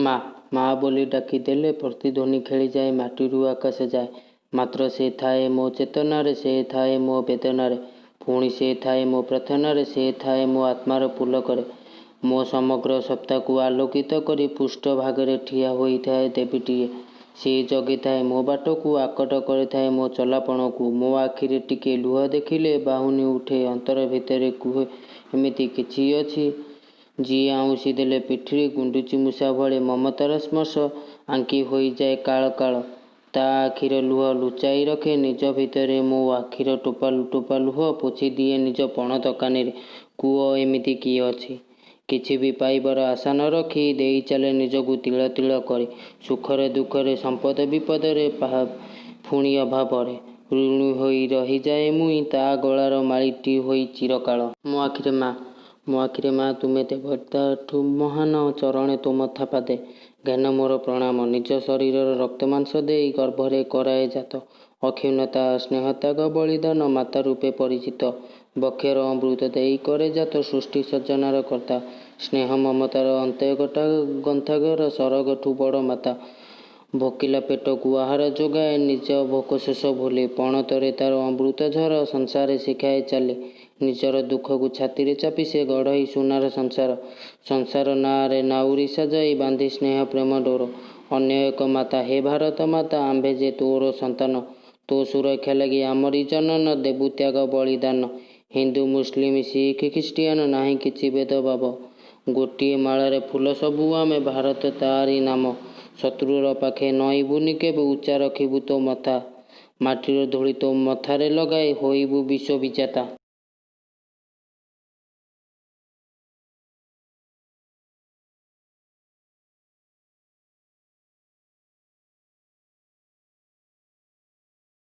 ମା ମା ବୋଲି ଡାକିଦେଲେ ପ୍ରତିଧ୍ୱନି ଖେଳିଯାଏ, ମାଟିରୁ ଆକାଶ ଯାଏ। ମାତ୍ର ସେ ଥାଏ ମୋ ଚେତନାରେ, ସେ ଥାଏ ମୋ ବେଦନାରେ, ପୁଣି ସେ ଥାଏ ମୋ ପ୍ରାର୍ଥନାରେ, ସେ ଥାଏ ମୋ ଆତ୍ମାର ପୁଲକରେ। ମୋ ସମଗ୍ର ସତ୍ତାକୁ ଆଲୋକିତ କରି ପୃଷ୍ଠଭାଗରେ ଠିଆ ହୋଇଥାଏ ଦେବୀଟିଏ। ସେ ଜଗିଥାଏ ମୋ ବାଟକୁ, ଆକଟ କରିଥାଏ ମୋ ଚଲାପଣକୁ। ମୋ ଆଖିରେ ଟିକେ ଲୁହ ଦେଖିଲେ ବାହୁନି ଉଠେ ଅନ୍ତର ଭିତରେ କୁହେ ଏମିତି କିଛି ଅଛି ଯିଏ ଆଉଁସି ଦେଲେ ପିଠିରେ ଗୁଣ୍ଡୁଚି ମୂଷା ଭଳି ମମତାର ସ୍ପର୍ଶ ଆଙ୍କି ହୋଇଯାଏ କାଳ କାଳ। ତା ଆଖିର ଲୁହ ଲୁଚାଇ ରଖେ ନିଜ ଭିତରେ, ମୋ ଆଖିର ଟୋପା ଟୋପା ଲୁହ ପୋଛିଦିଏ ନିଜ ପଣତ କାନିରେ। କୁହ ଏମିତି କିଏ ଅଛି? କିଛି ବି ପାଇବାର ଆଶା ନ ରଖି ଦେଇ ଚାଲେ ନିଜକୁ ତିଳ ତିଳ କରି। ସୁଖରେ ଦୁଃଖରେ, ସମ୍ପଦ ବିପଦରେ, ପୁଣି ଅଭାବରେ। ଋଣୀ ହୋଇ ରହିଯାଏ ମୁଇଁ ତା ଗଳାର ମାଳିଟି ହୋଇ ଚିରକାଳ। ମୋ ଆଖିରେ ମା, ମୋ ଆଖିରେ ମା, ତୁମେ ଦେବତାଠୁ ମହାନ, ଚରଣେ ତୋ ମଥା ପାଦେ। ଜ୍ଞାନ ମୋର ପ୍ରଣାମ, ନିଜ ଶରୀରର ରକ୍ତ ମାଂସ ଦେଇ ଗର୍ଭରେ କରାଏ ଜାତ। ଅକ୍ଷୁଣ୍ଣତା ସ୍ନେହତ୍ୟାଗ ବଳିଦାନ ମାତା ରୂପେ ପରିଚିତ। ବକ୍ଷର ଅମୃତ ଦେଇ କରେ ଜାତ, ସୃଷ୍ଟି ସର୍ଜନାର କର୍ତ୍ତା। ସ୍ନେହ ମମତାର ଗନ୍ଥାଘର, ସରଗଠୁ ବଡ଼ ମାତା। ଭୋକିଲା ପେଟକୁ ଆହାର ଯୋଗାଏ, ନିଜ ଭୋକ ଶେଷ ଭୁଲେ। ପଣତରେ ତାର ଅମୃତ ଝର, ସଂସାରେ ଶିଖାଏ ଚାଲି। ନିଜର ଦୁଃଖକୁ ଛାତିରେ ଚାପି ସେ ଗଢ଼ଇ ସୁନାର ସଂସାର। ସଂସାର ନାଁରେ ନାଉରୀ ସାଜାଇ ବାନ୍ଧି ସ୍ନେହ ପ୍ରେମ ଡୋର। ଅନ୍ୟ ଏକ ମାତା, ହେ ଭାରତ ମାତା, ଆମ୍ଭେ ଯେ ତୋର ସନ୍ତାନ। ତୋ ସୁରକ୍ଷା ଲାଗି ଆମରି ଜନନ ଦେବୁ ତ୍ୟାଗ ବଳିଦାନ। ହିନ୍ଦୁ ମୁସଲିମ ଶିଖ ଖ୍ରୀଷ୍ଟିଆନ ନାହିଁ କିଛି ଭେଦଭାବ। ଗୋଟିଏ ମାଳାରେ ଫୁଲ ସବୁ ଆମେ, ଭାରତ ତାରି ନାମ। ଶତ୍ରୁର ପାଖେ ନଇଁବୁନି କେବେ, ଉଚ୍ଚା ରଖିବୁ ତୋ ମଥା। ମାଟିର ଧୂଳି ତୋ ମଥାରେ ଲଗାଇ ହୋଇବୁ ବିଶ୍ୱ ବିଜେତା।